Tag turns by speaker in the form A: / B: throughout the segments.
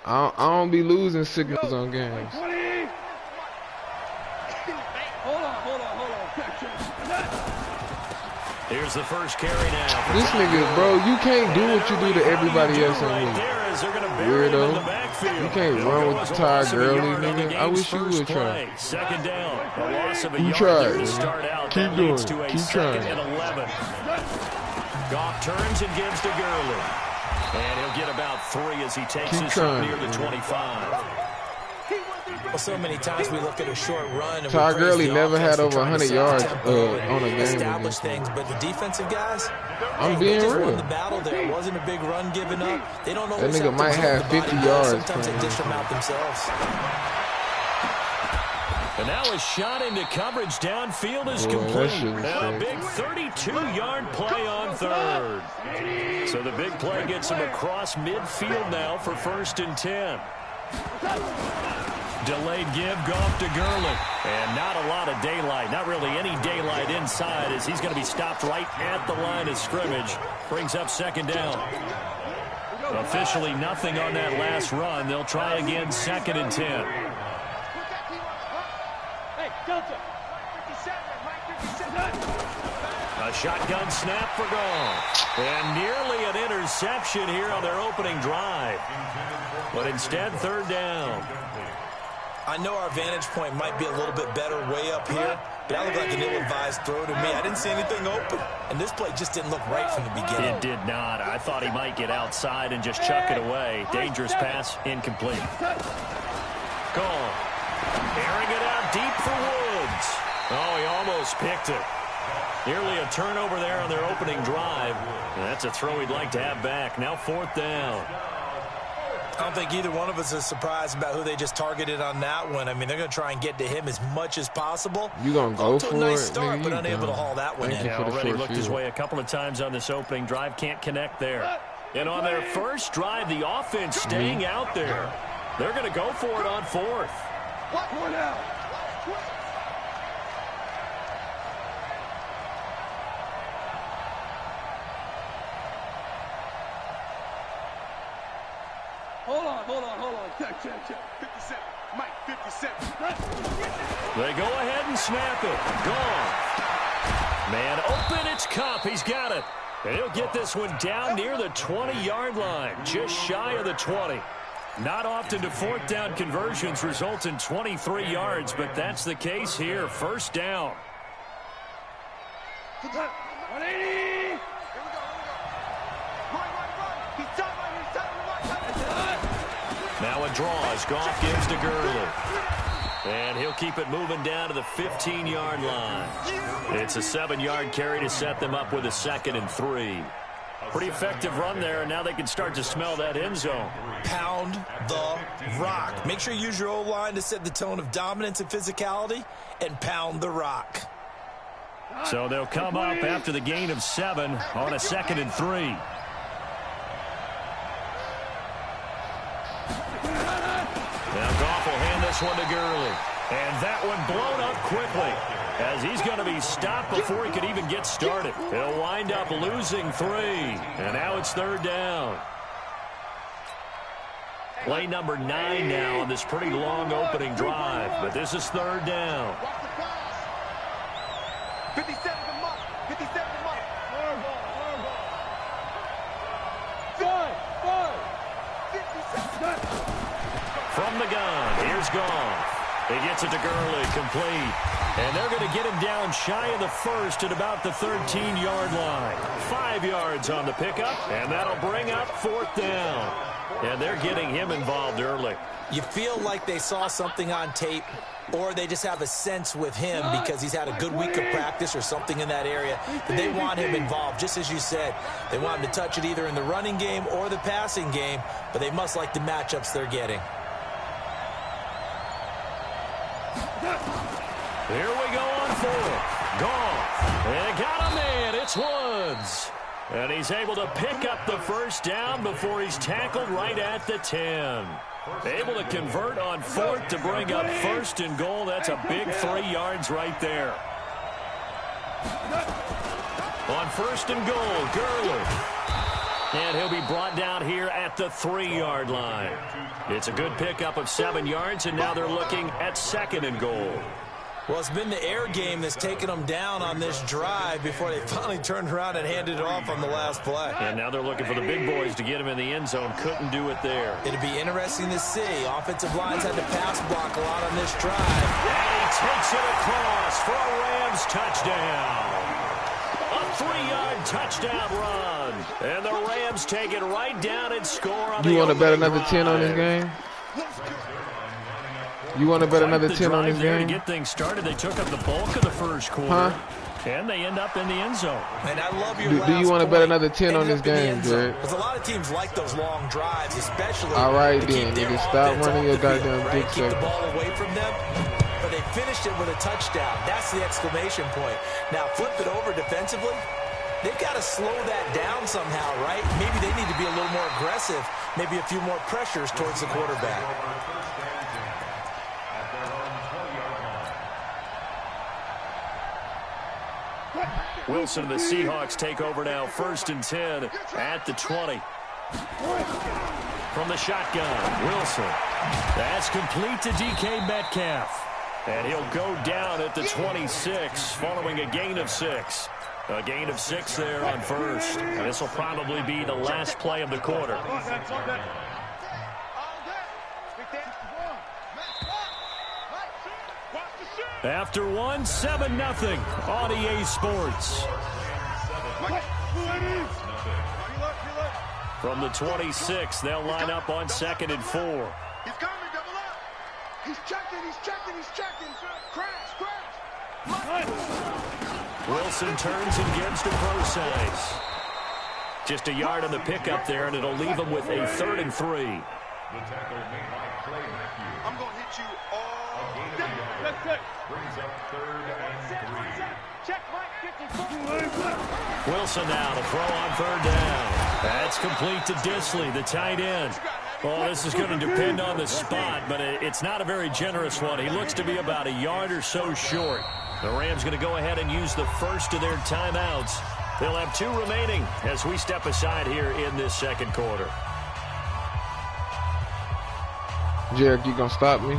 A: I don't be losing signals on games.
B: Hold on.
C: Here's the first carry now.
A: This nigga, bro, you can't do what you do to everybody else on me. Weirdo. You can't run with the Ty Gurley, nigga. I wish you would try.
C: Second down. A loss of a
A: You
C: yard
A: try
C: there to
A: it.
C: start out.
A: Keep
C: That
A: doing
C: leads
A: it.
C: to a
A: Keep
C: second
A: trying.
C: and 11. Goff turns and gives to Gurley. And he'll get about 3 as he takes this up near the 25.
D: Well, so many times we look at a short run. And
A: Ty Gurley never had over
D: 100
A: 100 yards on a game.
D: Establish things, but the defensive guys,
A: I'm
D: they
A: being
D: just
A: real.
D: won the battle. There wasn't a big run given up. They don't know
A: That nigga might have 50 yards.
D: Sometimes they dish them out themselves.
C: And now a shot into coverage downfield is
A: Boy, that
C: complete.
A: shit was
C: And a
A: sick.
C: big 32-yard play on third. So the big play gets him across midfield now for 1st and 10. Delayed give, Goff to Gurley. And not a lot of daylight. Not really any daylight inside as he's going to be stopped right at the line of scrimmage. Brings up 2nd down. Officially nothing on that last run. They'll try again 2nd and 10. A shotgun snap for Goff. And nearly an interception here on their opening drive. But instead, 3rd down.
D: I know our vantage point might be a little bit better way up here, but that looked like an ill-advised throw to me. I didn't see anything open, and this play just didn't look right from the beginning.
C: It did not. I thought he might get outside and just chuck it away. Dangerous pass, incomplete. Goff. Airing it out deep for Woods. Oh, he almost picked it. Nearly a turnover there on their opening drive. And that's a throw he'd like to have back. Now 4th down.
D: I don't think either one of us is surprised about who they just targeted on that one. I mean, they're going to try and get to him as much as possible.
A: You gonna go for
D: a nice
A: it?
D: start,
A: Nigga,
D: but
A: you
D: unable
A: done.
D: to haul that one
A: Thank
D: in.
A: you for the
C: Already
A: short
C: looked his
A: field.
C: way a couple of times on this opening drive. Can't connect there. And on their first drive, the offense staying out there. They're going to go for it on 4th.
B: One out. Hold on. Check. 57. Mike, 57.
C: They go ahead and snap it. Gone. Man open, it's Kupp. He's got it. And he'll get this one down near the 20-yard line, just shy of the 20. Not often do 4th down conversions result in 23 yards, but that's the case here. 1st down.
B: 180.
C: Now a draw as Goff gives to Gurley. And he'll keep it moving down to the 15-yard line. It's a 7-yard carry to set them up with a 2nd and 3. Pretty effective run there, and now they can start to smell that end zone.
D: Pound the rock. Make sure you use your O-line to set the tone of dominance and physicality, and pound the rock.
C: So they'll come up after the gain of 7 on a 2nd and 3. Now Goff will hand this one to Gurley. And that one blown up quickly as he's going to be stopped before he could even get started. He'll wind up losing 3. And now it's 3rd down. Play number 9 now on this pretty long opening drive. But this is 3rd down.
B: 57 to Mark. 57 to Mark.
C: From the gun, here's Goff. He gets it to Gurley, complete. And they're going to get him down shy of the 1st at about the 13-yard line. 5 yards on the pickup, and that'll bring up 4th down. And they're getting him involved early.
D: You feel like they saw something on tape, or they just have a sense with him because he's had a good week of practice or something in that area that they want him involved. Just as you said, they want him to touch it either in the running game or the passing game, but they must like the matchups they're getting.
C: Here we go on 4th. Goff. And got a man. It's Woods. And he's able to pick up the 1st down before he's tackled right at the 10. Able to convert on 4th to bring up 1st and goal. That's a big 3 yards right there. On 1st and goal, Gurley. And he'll be brought down here at the 3-yard line. It's a good pickup of 7 yards, and now they're looking at 2nd and goal.
D: Well, it's been the air game that's taken them down on this drive before they finally turned around and handed it off on the last play.
C: And now they're looking for the big boys to get him in the end zone. Couldn't do it there.
D: It'll be interesting to see. Offensive lines had to pass block a lot on this drive.
C: And he takes it across for a Rams touchdown. A 3-yard touchdown run. And the Rams take it right down and score on the
A: You want to bet another
C: drive.
A: 10 on this game? You want to bet another 10 on this game?
C: To get things started, they took up the bulk of the first quarter. And they end up in the end zone.
D: And I love your
A: Do you want to bet another 10 on this game, Jared?
D: Because a lot of teams like those long drives, especially.
A: All right, then. Nigga, stop running your goddamn dick
D: Keep the
A: sucker.
D: ball away from them. But they finished it with a touchdown. That's the exclamation point. Now flip it over defensively. They've got to slow that down somehow, right? Maybe they need to be a little more aggressive. Maybe a few more pressures towards the quarterback.
C: Wilson and the Seahawks take over now, 1st and 10 at the 20. From the shotgun, Wilson. That's complete to DK Metcalf. And he'll go down at the 26 following a gain of 6. A gain of 6 there on 1st. And this will probably be the last play of the quarter. After 1, 7-0 on EA Sports. From the 26, they'll line up on 2nd and 4.
B: He's coming, double up. He's checking. Crash.
C: Wilson turns and gives to Procise. Just a yard on the pickup there, and it'll leave him with a 3rd and 3.
B: I'm going to hit you all day.
E: Brings up 3rd and 3.
B: Check Mike 54.
C: Wilson now to throw on 3rd down. That's complete to Disley, the tight end. Well, this is going to depend on the spot, but it's not a very generous one. He looks to be about a yard or so short. The Rams going to go ahead and use the first of their timeouts. They'll have 2 remaining as we step aside here in this 2nd quarter.
A: Jarek, you going to stop me?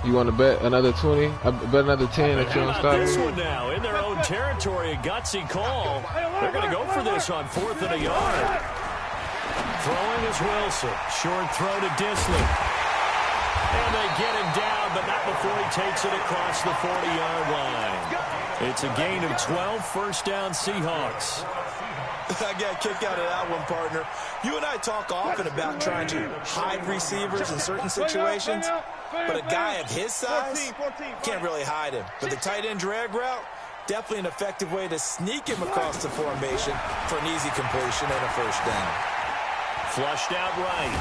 A: You want to bet another 20? I bet another 10 if you don't stop
C: This
A: me?
C: one now in their own territory, a gutsy call. They're going to go for this on 4th and a yard. Throwing is Wilson. Short throw to Disley. And they get him down, but not before he takes it across the 40-yard line. It's a gain of 12, 1st down Seahawks.
D: I got a kick out of that one, partner. You and I talk often about trying to hide receivers in certain situations, but a guy of his size can't really hide him. But the tight end drag route, definitely an effective way to sneak him across the formation for an easy completion and a 1st down.
C: Flushed out right.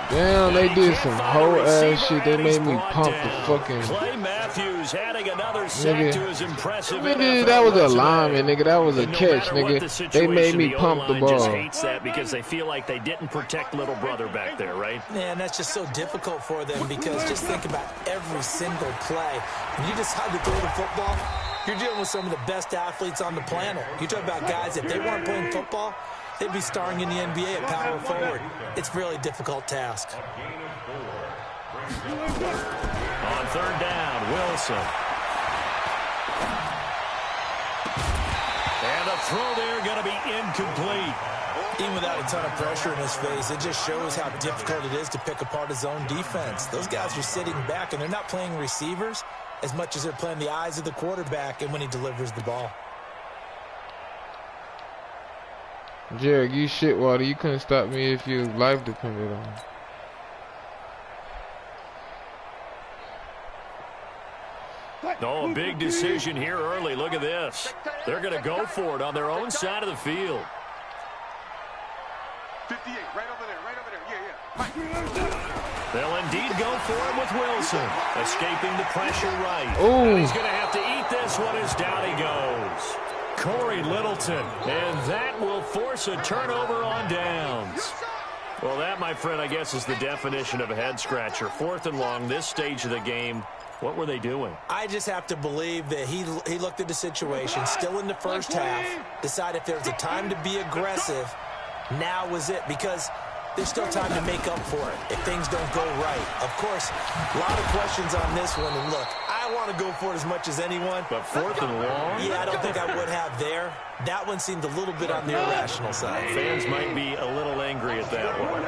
A: Damn, they did some whole ass shit. They made me pump the fucking...
C: Clay Matthews adding another sack to his impressive
A: Nigga, that was a lineman, nigga. That was a catch, nigga. They made me pump the
C: O-line just
A: ball.
C: hates that because they feel like they didn't protect little brother back there, right?
D: Man, that's just so difficult for them because just think about every single play. When you decide to throw the football, you're dealing with some of the best athletes on the planet. You talk about guys, if they weren't playing football, they'd be starring in the NBA at power forward. It's a really difficult task.
C: On 3rd down, Wilson. And a throw there going to be incomplete.
D: Even without a ton of pressure in his face, it just shows how difficult it is to pick apart his own defense. Those guys are sitting back, and they're not playing receivers as much as they're playing the eyes of the quarterback and when he delivers the ball.
A: Jarek, you shitwater. You couldn't stop me if your life depended on it.
C: Oh, a big decision here early. Look at this. They're going to go for it on their own side of the field.
B: 58, right over there. Yeah.
C: They'll indeed go for it with Wilson. Escaping the pressure right.
A: Ooh.
C: And he's going to have to eat this one as down he goes. Corey Littleton. And that will force a turnover on downs. Well, that, my friend, I guess is the definition of a head-scratcher. 4th and long, this stage of the game. What were they doing?
D: I just have to believe that he looked at the situation, still in the first half, decided if there was a time to be aggressive, now was it, because there's still time to make up for it if things don't go right. Of course, a lot of questions on this one, and look, I want to go for it as much as anyone.
C: But 4th and long?
D: Yeah, I don't think I would have there. That one seemed a little bit on the irrational side.
C: Fans might be a little angry at that one.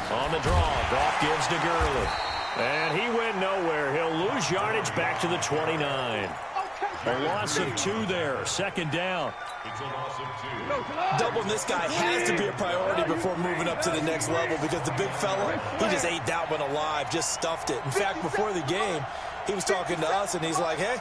C: On the draw, Goff gives to Gurley. And he went nowhere. He'll lose yardage back to the 29. A loss of 2 there. 2nd down.
E: It's a loss of 2.
D: Doubling this guy has to be a priority before moving up to the next level, because the big fella, he just ate that one alive, just stuffed it. In fact, before the game, he was talking to us, and he's like, hey,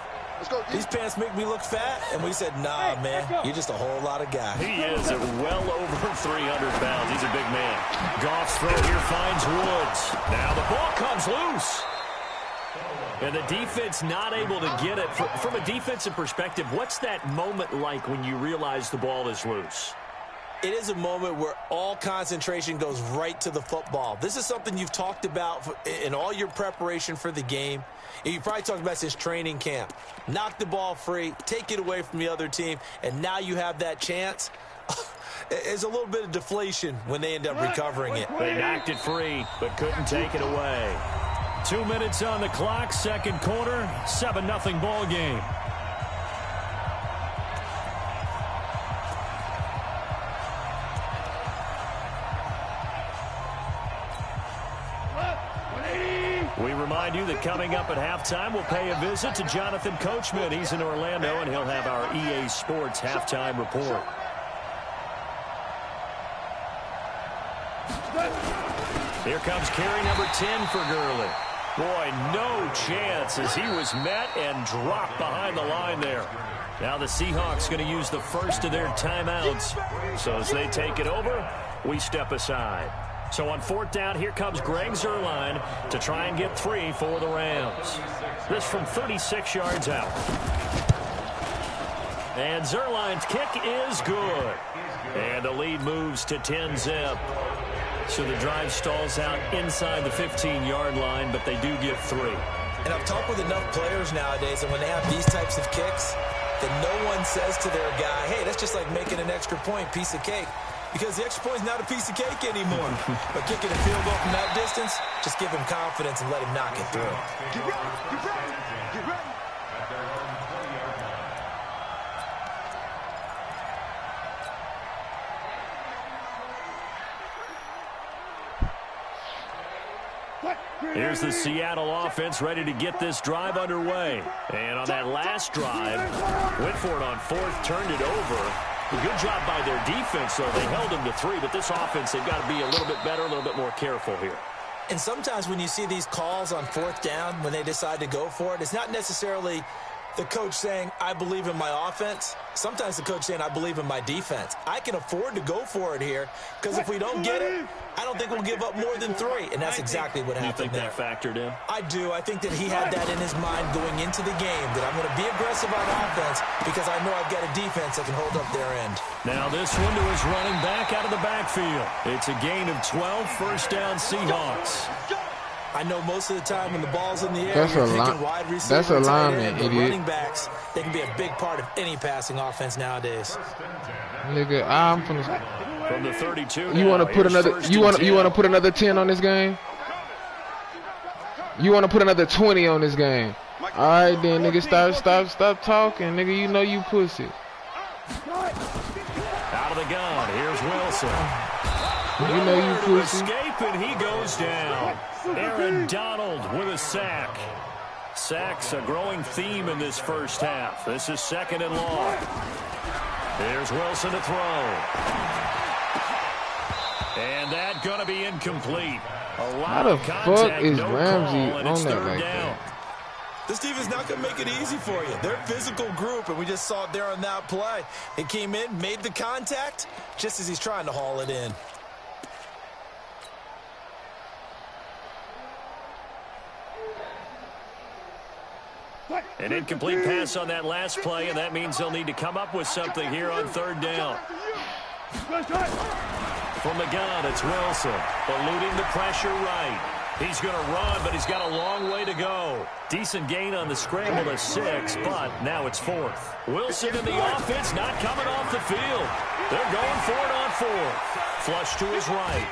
D: these pants make me look fat. And we said, nah, man, you're just a whole lot of guy.
C: He is at well over 300 pounds. He's a big man. Goff's throw here finds Woods. Now the ball comes loose. And the defense not able to get it. From a defensive perspective, what's that moment like when you realize the ball is loose?
D: It is a moment where all concentration goes right to the football. This is something you've talked about in all your preparation for the game. And you probably talked about since training camp. Knock the ball free, take it away from the other team, and now you have that chance. There's a little bit of deflation when they end up recovering it.
C: They knocked it free, but couldn't take it away. 2 minutes on the clock, 2nd quarter, 7-0 ball game. We remind you that coming up at halftime, we'll pay a visit to Jonathan Coachman. He's in Orlando, and he'll have our EA Sports halftime report. Here comes carry number 10 for Gurley. Boy, no chance as he was met and dropped behind the line there. Now the Seahawks going to use the first of their timeouts. So as they take it over, we step aside. So on 4th down, here comes Greg Zuerlein to try and get 3 for the Rams. This from 36 yards out. And Zuerlein's kick is good. And the lead moves to 10-zip. So the drive stalls out inside the 15-yard line, but they do get 3.
D: And I've talked with enough players nowadays, and when they have these types of kicks, that no one says to their guy, hey, that's just like making an extra point, piece of cake. Because the extra point is not a piece of cake anymore. But kicking a field goal from that distance, just give him confidence and let him knock it through.
B: Get ready, get ready, get ready.
E: At their own 20-yard line.
C: Here's the Seattle offense ready to get this drive underway. And on that last drive, went for it on 4th, turned it over. A good job by their defense, though. They held them to 3, but this offense, they've got to be a little bit better, a little bit more careful here.
D: And sometimes when you see these calls on 4th down, when they decide to go for it, it's not necessarily the coach saying, I believe in my offense. Sometimes the coach saying, I believe in my defense. I can afford to go for it here, because if we don't get it, I don't think we'll give up more than 3. And that's exactly what happened there.
C: You think that factored in?
D: I do. I think that he had that in his mind going into the game, that I'm going to be aggressive on offense because I know I've got a defense that can hold up their end.
C: Now this one to his running back out of the backfield. It's a gain of 12, 1st down Seahawks.
D: I know most of the time when the ball's in the air, wide receiver,
A: that's a lineman, idiot.
D: Running backs, they can be a big part of any passing offense nowadays.
A: Nigga, I'm from
C: the 32.
A: You want to put another? You want to put another 10 on this game? You want to put another 20 on this game? All right, then, nigga, stop talking, nigga. You know you pussy.
C: Out of the gun. Here's Wilson.
A: You know you pussy.
C: Escape, and he goes down. Aaron Donald with a sack. Sacks a growing theme in this first half. This is 2nd and long. Here's Wilson to throw. And that going to be incomplete.
A: How the fuck is Ramsey on that like that?
D: This defense not going to make it easy for you. They're a physical group, and we just saw it there on that play. He came in, made the contact, just as he's trying to haul it in.
C: An incomplete pass on that last play, and that means they'll need to come up with something here on 3rd down. From the gun, it's Wilson, eluding the pressure right. He's going to run, but he's got a long way to go. Decent gain on the scramble to 6, but now it's 4th. Wilson in the offense not coming off the field. They're going for it on 4th. Flush to his right.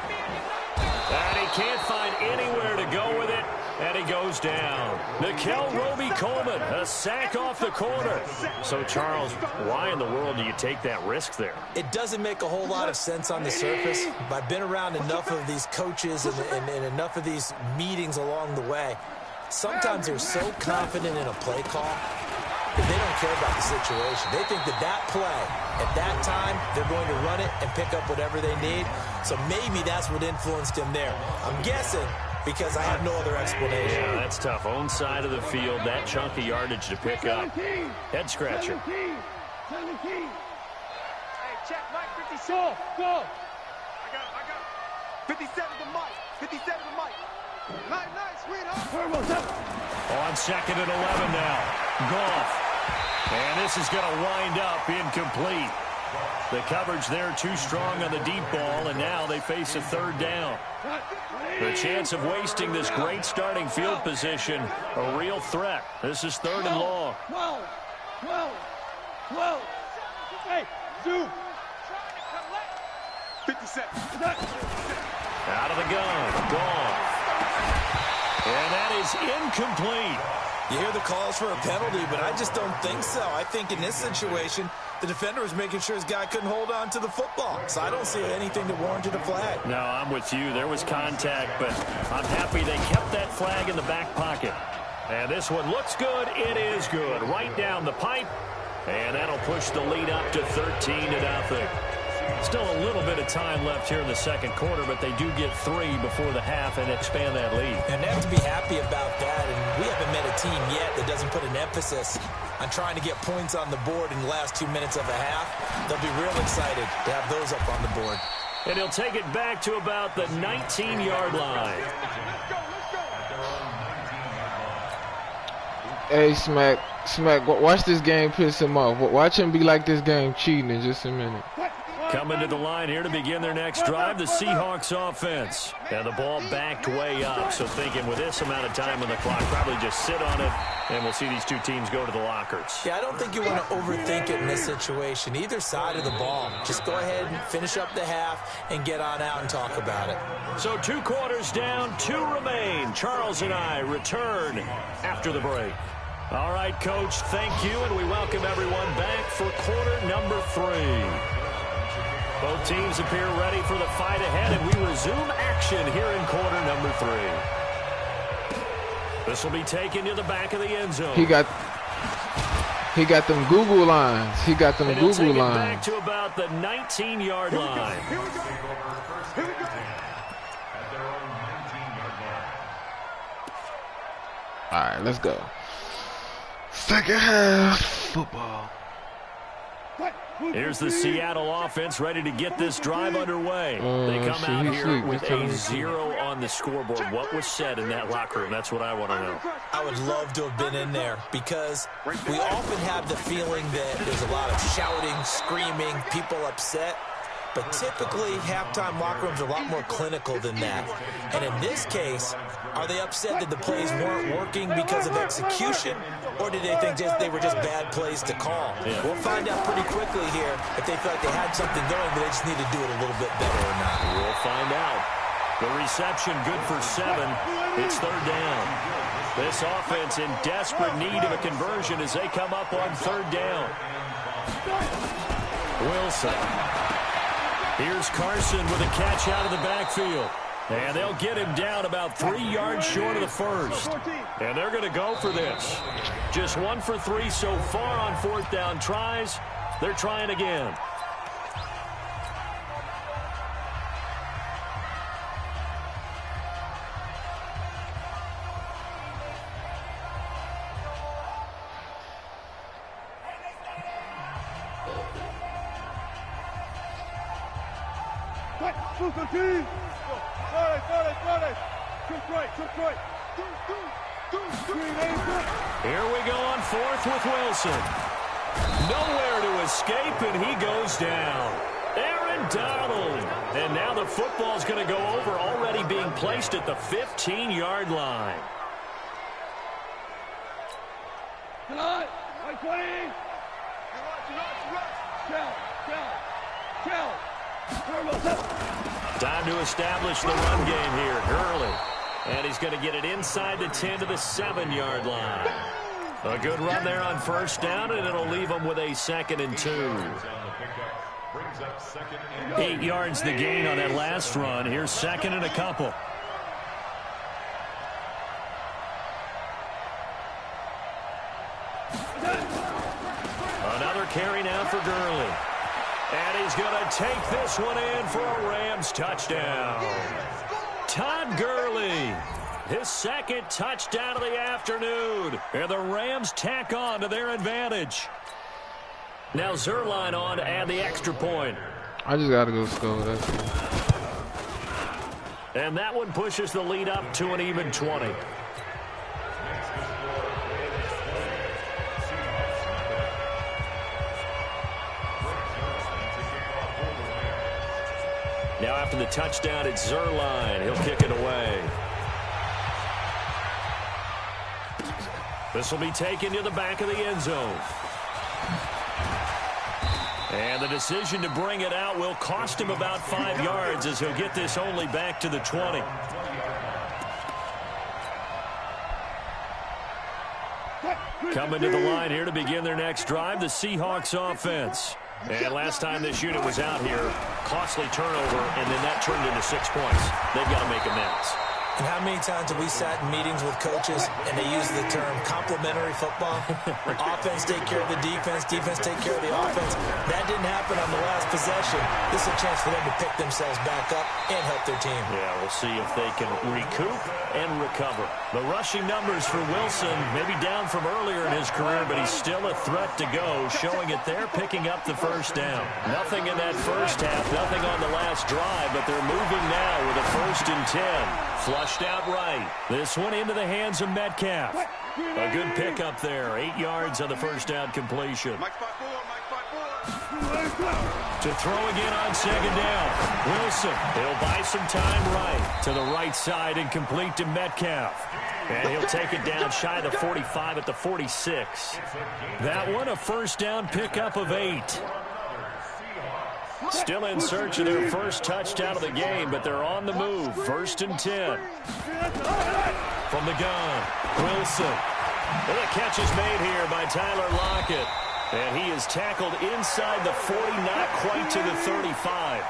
C: And he can't find anywhere to go with it, and he goes down. Nickel Roby-Coleman, a sack off the corner. So, Charles, why in the world do you take that risk there?
D: It doesn't make a whole lot of sense on the surface. But I've been around enough of these coaches and enough of these meetings along the way. Sometimes they're so confident in a play call that they don't care about the situation. They think that play, at that time, they're going to run it and pick up whatever they need. So maybe that's what influenced him there. I'm guessing because I have no other explanation.
C: Yeah, that's tough. Own side of the field, that chunk of yardage to pick up. Head scratcher.
B: 17. Hey, check Mike 57. Go. I got it. 57 to Mike. 57 to Mike. Nice, sweetheart.
C: On 2nd and 11 now. Goff. And this is going to wind up incomplete. The coverage there too strong on the deep ball, and now they face a 3rd down. The chance of wasting this great starting field position, a real threat. This is 3rd and long.
B: 12. Hey, Sue. 57.
C: Out of the gun. Gone. And that is incomplete.
D: You hear the calls for a penalty, but I just don't think so. I think in this situation, the defender was making sure his guy couldn't hold on to the football. So I don't see anything that warranted a flag.
C: No, I'm with you. There was contact, but I'm happy they kept that flag in the back pocket. And this one looks good. It is good. Right down the pipe. And that'll push the lead up to 13-0. Still a little bit of time left here in the 2nd quarter, but they do get 3 before the half and expand that lead.
D: And they have to be happy about that. And we haven't met a team yet that doesn't put an emphasis on trying to get points on the board in the last 2 minutes of a half. They'll be real excited to have those up on the board.
C: And he'll take it back to about the 19-yard line.
A: Hey, Smack, watch this game piss him off. Watch him be like this game cheating in just a minute.
C: Coming to the line here to begin their next drive, the Seahawks offense. And the ball backed way up, so thinking with this amount of time on the clock, probably just sit on it, and we'll see these two teams go to the lockers.
D: Yeah, I don't think you want to overthink it in this situation. Either side of the ball. Just go ahead and finish up the half and get on out and talk about it.
C: So 2 quarters down, 2 remain. Charles and I return after the break. All right, Coach, thank you, and we welcome everyone back for quarter number 3. Both teams appear ready for the fight ahead, and we resume action here in quarter number 3. This will be taken to the back of the end zone.
A: He got them Google lines. He got them Google
C: take
A: lines.
C: It back to about the 19-yard line.
B: Here we go.
E: At their own 19-yard line.
A: All right, let's go. 2nd half football.
C: Here's the Seattle offense ready to get this drive underway. They come out here with a 0 on the scoreboard. What was said in that locker room? That's what I want to know.
D: I would love to have been in there because we often have the feeling that there's a lot of shouting, screaming, people upset. But typically, halftime locker rooms are a lot more clinical than that. And in this case, are they upset that the plays weren't working because of execution? Or did they think they were just bad plays to call?
C: Yeah.
D: We'll find out pretty quickly here if they felt like they had something going, but they just need to do it a little bit better or not.
C: We'll find out. The reception good for 7. It's 3rd down. This offense in desperate need of a conversion as they come up on 3rd down. Wilson. Here's Carson with a catch out of the backfield. And they'll get him down about 3 yards short of the first. And they're going to go for this. Just 1 for 3 so far on 4th down tries. They're trying again. Here we go on 4th with Wilson. Nowhere to escape, and he goes down. There And Donald. And now the football's going to go over, already being placed at the 15-yard line. Time to establish the run game here. Gurley. And he's going to get it inside the 10 to the 7-yard line. A good run there on first down, and it'll leave him with a 2nd and 2. 8 yards the gain on that last run. Here's 2nd and a couple. Another carry now for Gurley. And he's going to take this one in for a Rams touchdown. Todd Gurley, his 2nd touchdown of the afternoon. And the Rams tack on to their advantage. Now Zerline on to add the extra point.
A: I just got to go score. That's it.
C: And that one pushes the lead up to an even 20. Now after the touchdown, it's Zerline. He'll kick it away. This will be taken to the back of the end zone. And the decision to bring it out will cost him about 5 yards as he'll get this only back to the 20. Coming to the line here to begin their next drive, the Seahawks offense. And last time this unit was out here, costly turnover, and then that turned into 6 points. They've got to make amends.
D: And how many times have we sat in meetings with coaches and they use the term complementary football? Offense take care of the defense, defense take care of the offense. That didn't happen on the last possession. This is a chance for them to pick themselves back up and help their team.
C: Yeah, we'll see if they can recoup and recover. The rushing numbers for Wilson, maybe down from earlier in his career, but he's still a threat to go, showing it there, picking up the first down. Nothing in that first half, nothing on the last drive, but they're moving now with a 1st and 10. Flushed out right. This one into the hands of Metcalf. A good pickup there. 8 yards on the first down completion. To throw again on 2nd down. Wilson, he'll buy some time right. To the right side and complete to Metcalf. And he'll take it down shy of the 45 at the 46. That one a first down pickup of 8. Still in search of their first touchdown of the game, but they're on the move. 1st and 10. From the gun, Wilson. And the catch is made here by Tyler Lockett. And he is tackled inside the 40, not quite to the 35.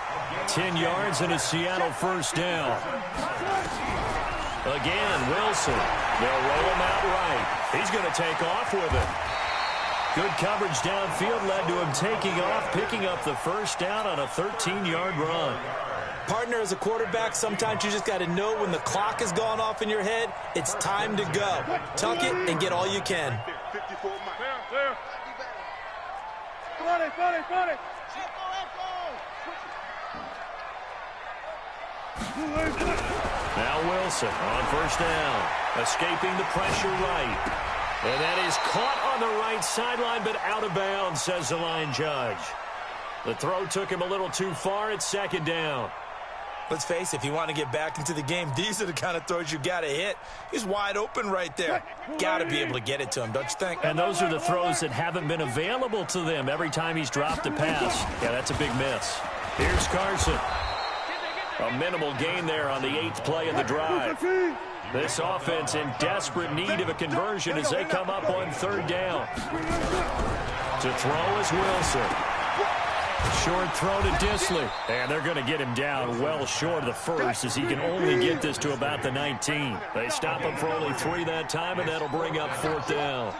C: 10 yards and a Seattle first down. Again, Wilson. They'll roll him out right. He's going to take off with it. Good coverage downfield led to him taking off, picking up the first down on a 13-yard run.
D: Partner, as a quarterback, sometimes you just got to know when the clock has gone off in your head, it's time to go. Tuck it and get all you can.
C: Now Wilson on first down, escaping the pressure right. And that is caught on the right sideline, but out of bounds, says the line judge. The throw took him a little too far. It's 2nd down.
D: Let's face it, if you want to get back into the game, these are the kind of throws you got to hit. He's wide open right there. Got to be able to get it to him, don't you think?
C: And those are the throws that haven't been available to them every time he's dropped a pass. Yeah, that's a big miss. Here's Carson. A minimal gain there on the 8th play of the drive. This offense in desperate need of a conversion as they come up on 3rd down. To throw is Wilson. Short throw to Disley. And they're going to get him down well short of the first as he can only get this to about the 19. They stop him for only 3 that time, and that'll bring up 4th down.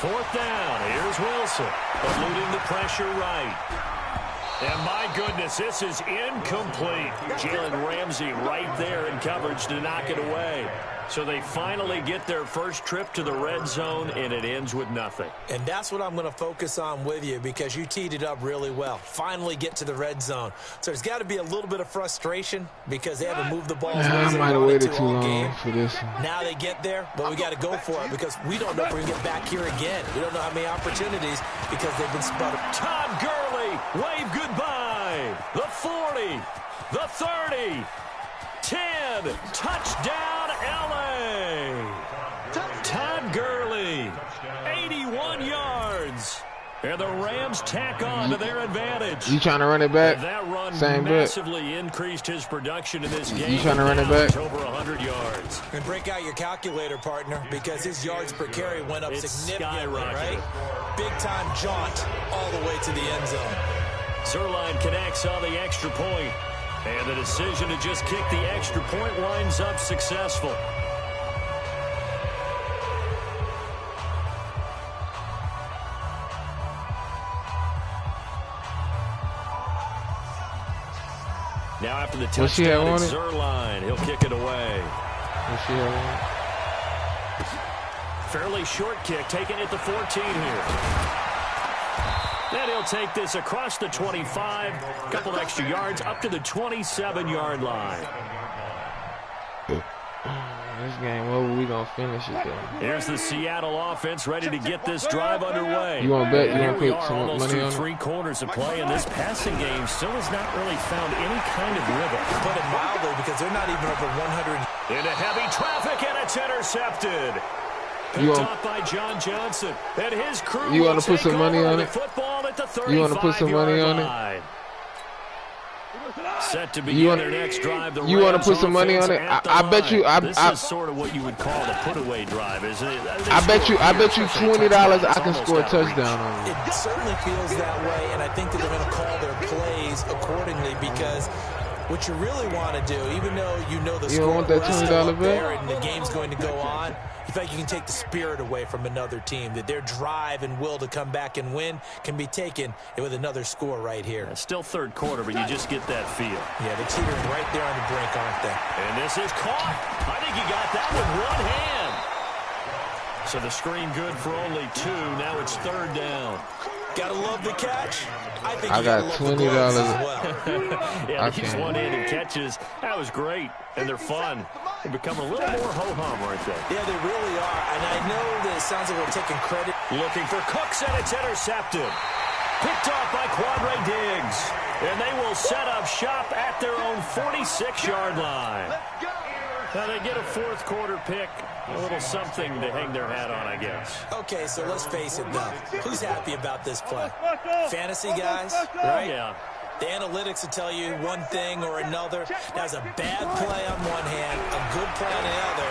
C: Fourth down. Here's Wilson. Eluding the pressure right. And my goodness, this is incomplete. Jalen Ramsey right there in coverage to knock it away. So they finally get their first trip to the red zone, and it ends with nothing.
D: And that's what I'm going to focus on with you because you teed it up really well. Finally get to the red zone. So there's got to be a little bit of frustration because they haven't moved the ball as well as
A: I
D: they
A: might have
D: wanted
A: waited
D: to
A: too
D: all
A: long
D: game.
A: for this.
D: Now they get there, but we got to go for it because we don't know if we're going to get back here again. We don't know how many opportunities because they've been sputtered.
C: Todd Gurley, wave goodbye. The 40, the 30, 10, touchdown LA. Todd Gurley, 81 yards. And the Rams tack on to their advantage.
A: You trying to run it back?
C: That run
A: Same
C: massively
A: bit.
C: increased his production in this game.
A: You trying to run it
C: Now
A: back?
C: he's over 100 yards.
D: And break out your calculator, partner, because his yards per carry went up
C: It's
D: significantly,
C: skyrocketed.
D: right? Big-time jaunt all the way to the end zone.
C: Zerline connects on the extra point. And the decision to just kick the extra point winds up successful. Now after the touchdown, it's Zerline. He'll kick it away. Fairly short kick, taking it to 14 here. Then he'll take this across the 25, a couple extra yards, up to the 27-yard line.
A: This game over, we gonna finish it though.
C: Here's the Seattle offense ready to get this drive underway.
A: You want to bet? You
C: Here
A: want
C: we
A: to put
C: are,
A: some
C: almost
A: money
C: through
A: on it?
C: 3 quarters of play, and this passing game still has not really found any kind of rhythm.
D: Put it mildly because they're not even over 100.
C: Into heavy traffic, and it's intercepted. Picked up by John Johnson. And his crew
A: You
C: want
A: to put some money on it? You want to put some money on it?
C: Set to begin their next drive.
A: You want to put some money on it? I bet you.
C: This is sort of what you would call the put-away drive, isn't it?
A: I bet you $20 I can score a touchdown on it.
D: It certainly feels that way, and I think that they're going to call their plays accordingly because what you really want to do, even though you know the
A: You don't
D: score
A: want that
D: is still
A: $20
D: up there
A: bet?
D: and the game's going to go on, you feel like you can take the spirit away from another team, that their drive and will to come back and win can be taken with another score right here.
C: It's still third quarter, but you just get that feel.
D: Yeah, they're teetering right there on the brink, aren't they?
C: And this is caught. I think he got that with one hand. So the screen good for only 2. Now it's third down.
D: Gotta love the catch. I think
A: I got $20
D: as well.
C: Yeah, these one-handed catches, that was great, and they're fun. They become a little more ho-hum right there.
D: Yeah, they really are, and I know that it sounds like we're taking credit.
C: Looking for Cooks, and it's intercepted. Picked off by Quadre Diggs, and they will set up shop at their own 46-yard line. Now they get a fourth quarter pick, a little something to hang their hat on, I guess.
D: Okay, so let's face it, though. Who's happy about this play? Fantasy guys, right?
C: Yeah.
D: The analytics will tell you one thing or another. That's a bad play on one hand, a good play on the other,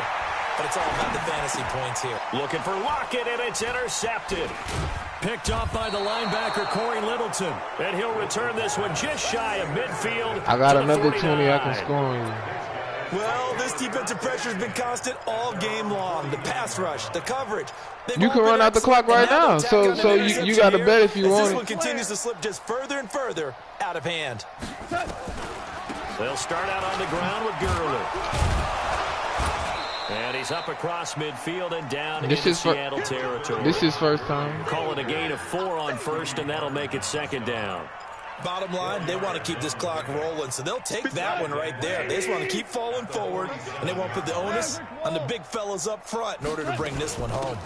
D: but it's all about the fantasy points here.
C: Looking for Lockett, and it's intercepted. Picked up by the linebacker, Corey Littleton. And he'll return this one just shy of midfield.
A: I got
C: to
A: another
C: 49.
A: 20 I can score on you.
D: Well, this defensive pressure has been constant all game long. The pass rush, the coverage.
A: You can run out the clock right now, so you got to bet if you want
D: This
A: it.
D: one continues to slip just further and further out of hand.
C: They'll start out on the ground with Gurley. And he's up across midfield and down into Seattle territory.
A: This is first time.
C: Call it a gain of 4 on first, and that'll make it second down.
D: Bottom line, they want to keep this clock rolling, so they'll take that one right there. They just want to keep falling forward, and they want to put the onus on the big fellas up front in order to bring this one home.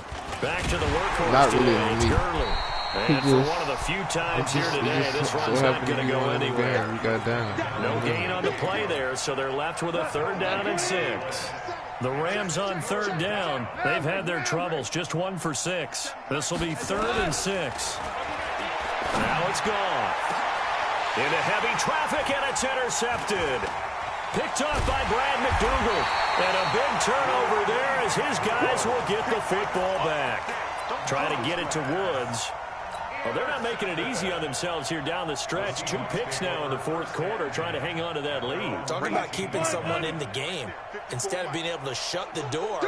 C: Back to the workhorse
A: Not really
C: today. It's
A: me.
C: Gurley. And for one of the few times here today, this run's not going to go anywhere.
A: We got down.
C: No gain on the play there, so they're left with a 3rd down and 6. The Rams on 3rd down. They've had their troubles, just 1 for 6. This will be 3rd and 6. Now it's gone. Into heavy traffic, and it's intercepted. Picked off by Brad McDougal. And a big turnover there as his guys will get the football back. Try to get it to Woods. Well, they're not making it easy on themselves here down the stretch. 2 picks now in the 4th quarter, trying to hang on to that lead.
D: Talking about keeping someone in the game. Instead of being able to shut the door,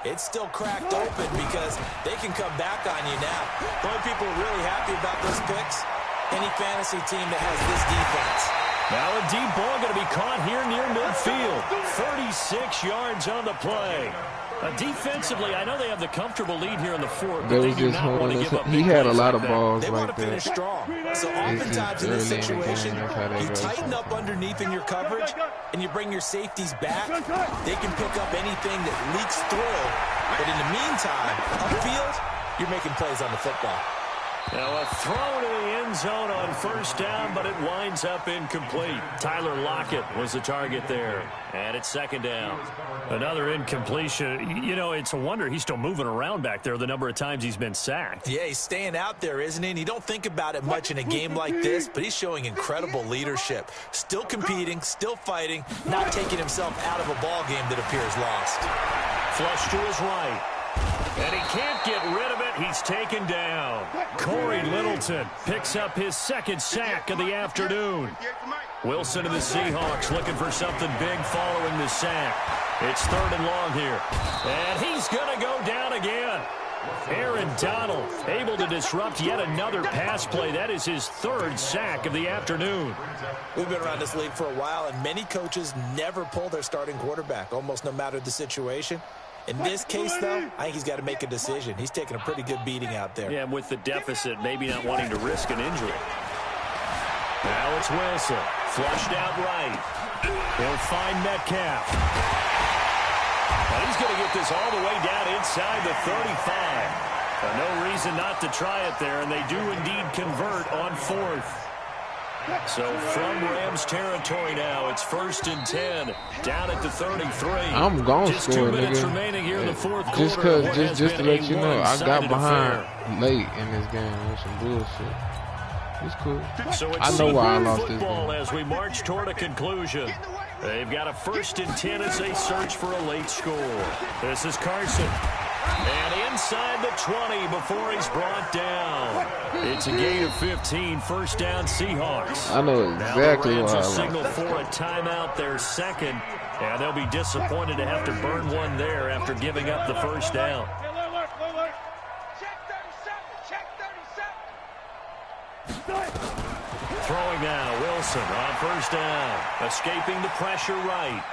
D: it's still cracked open because they can come back on you now. The only people really happy about those picks, any fantasy team that has this defense.
C: Now a deep ball going to be caught here near midfield. 36 yards on the play. Defensively, I know they have the comfortable lead here in the fourth, but they do not want to give up.
A: He had a lot of balls
D: they
A: like
D: want to finish
A: that.
D: strong. So oftentimes in this situation, you tighten up underneath in your coverage, and you bring your safeties back. They can pick up anything that leaks through. But in the meantime, upfield, you're making plays on the football.
C: Now a throw to the end zone on first down, but it winds up incomplete. Tyler Lockett was the target there. And it's second down. Another incompletion. You know, it's a wonder he's still moving around back there the number of times he's been sacked.
D: Yeah, he's staying out there, isn't he? And you don't think about it much in a game like this, but he's showing incredible leadership. Still competing, still fighting, not taking himself out of a ball game that appears lost.
C: Flush to his right. And he can't get rid of it. He's taken down. Corey Littleton picks up his second sack of the afternoon. Wilson and the Seahawks looking for something big following the sack. It's third and long here. And he's going to go down again. Aaron Donald able to disrupt yet another pass play. That is his third sack of the afternoon.
D: We've been around this league for a while, and many coaches never pull their starting quarterback, almost no matter the situation. In this case, though, I think he's got to make a decision. He's taking a pretty good beating out there.
C: Yeah, and with the deficit, maybe not wanting to risk an injury. Now it's Wilson. Flushed out right. He'll find Metcalf. And he's going to get this all the way down inside the 35. No reason not to try it there, and they do indeed convert on fourth. So from Rams territory now, it's 1st and 10, down at the 33.
A: I'm going to score,
C: 2 minutes
A: nigga.
C: remaining here in the fourth
A: Just
C: quarter.
A: cause, just to let you know, I got behind late in this game on some bullshit. It's cool.
C: So it's
A: I know why I lost this
C: football
A: game.
C: as we march toward a conclusion. They've got a 1st and 10 as they search for a late score. This is Carson. And inside the 20 before he's brought down. It's a gain of 15, first down Seahawks.
A: I know exactly
C: now the
A: why I
C: Rams
A: lost.
C: will signal for a timeout, their second. And they'll be disappointed to have to burn one there after giving up the first down.
B: Check 37. Check 37.
C: Throwing now, Wilson on first down. Escaping the pressure right.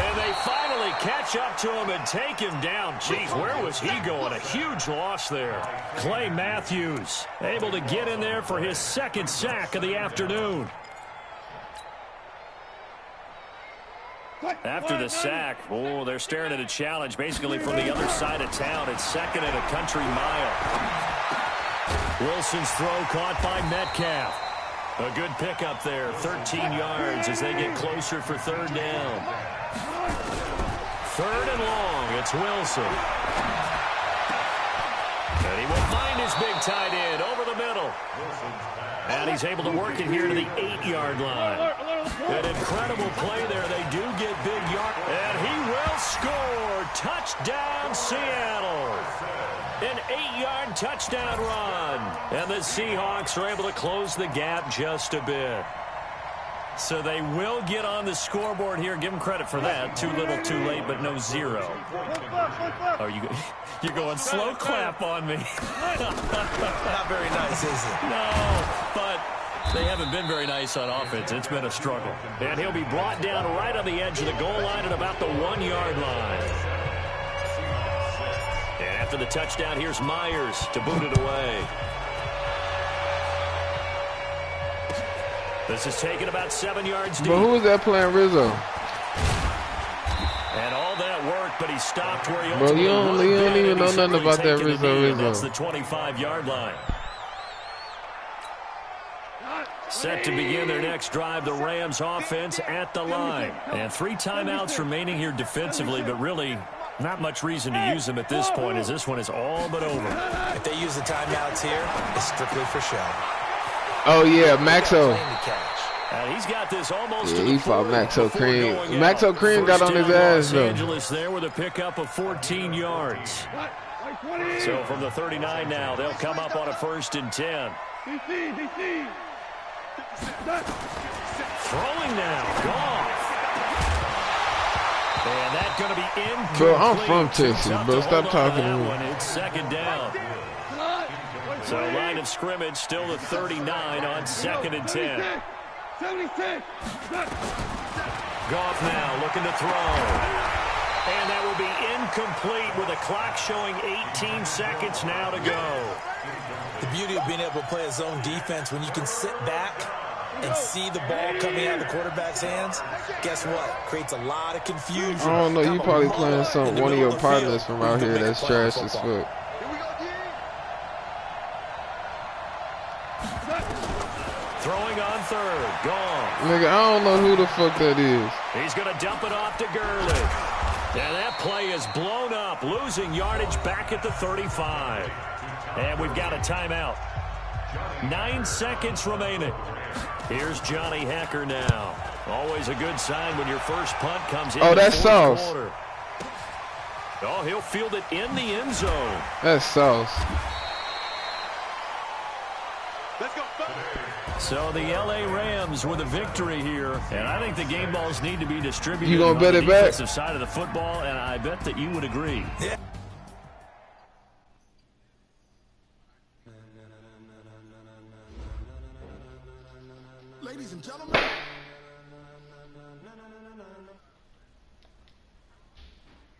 C: And they finally catch up to him and take him down. Jeez, where was he going? A huge loss there. Clay Matthews able to get in there for his second sack of the afternoon. After the sack, oh, they're staring at a challenge basically from the other side of town. It's second and a country mile. Wilson's throw caught by Metcalf. A good pickup there, 13 yards as they get closer for third down. Third and long, it's Wilson. And he will find his big tight end over the middle. And he's able to work it here to the 8-yard line. An incredible play there. They do get big yard. And he will score. Touchdown, Seattle. An 8-yard touchdown run. And the Seahawks are able to close the gap just a bit. So they will get on the scoreboard here. Give them credit for that. Too little, too late, but no zero. Are you? You're going slow clap on me.
D: Not very nice, is it?
C: No, but they haven't been very nice on offense. It's been a struggle. And he'll be brought down right on the edge of the goal line at about the 1-yard line. And after the touchdown, here's Myers to boot it away. This is taken about 7 yards deep.
A: But who was that playing Rizzo?
C: And all that work, but he stopped where he
A: Bro, you
C: ultimately
A: don't even know
C: he's
A: nothing
C: really
A: about that
C: taken a knee,
A: Rizzo.
C: and that's the 25-yard line. Set to begin their next drive, the Rams offense at the line. And 3 timeouts remaining here defensively, but really not much reason to use them at this point as this one is all but over.
D: If they use the timeouts here, it's strictly for show.
A: Oh, yeah, Maxo.
C: And he's got this almost
A: Yeah,
C: to the
A: he fought
C: 40
A: Maxo
C: before
A: Cream.
C: going
A: Maxo
C: out.
A: Cream got
C: First
A: on his
C: down,
A: ass,
C: Los
A: though.
C: Angeles there with a pickup of 14 yards. So from the 39 now, they'll come up on a 1st and 10. Throwing now, Goff. And that's going to be incomplete.
A: Bro, I'm from Texas,
C: Tough
A: bro.
C: to
A: Stop
C: hold on
A: talking to
C: that
A: me.
C: one. It's second down. So line of scrimmage still the 39 on 2nd and 10.
B: 76.
C: Goff now looking to throw. And that will be incomplete with a clock showing 18 seconds now to go.
D: The beauty of being able to play a zone defense when you can sit back and see the ball coming out of the quarterback's hands, guess what? Creates a lot of confusion.
A: I don't know. You probably playing one of your partners from out here that's trash as fuck.
C: Throwing on third. Gone.
A: Nigga, I don't know who the fuck that is.
C: He's going to dump it off to Gurley. And that play is blown up, losing yardage back at the 35. And we've got a timeout. 9 seconds remaining. Here's Johnny Hacker now. Always a good sign when your first punt comes in.
A: Oh, that's sauce.
C: Oh, he'll field it in the end zone.
A: That's sauce.
B: Let's go.
C: So the L.A. Rams with a victory here, and I think the game balls need to be distributed.
A: You gonna bet it back?
C: On the defensive side of the football, and I bet that you would agree.
D: Yeah.
F: Ladies and gentlemen.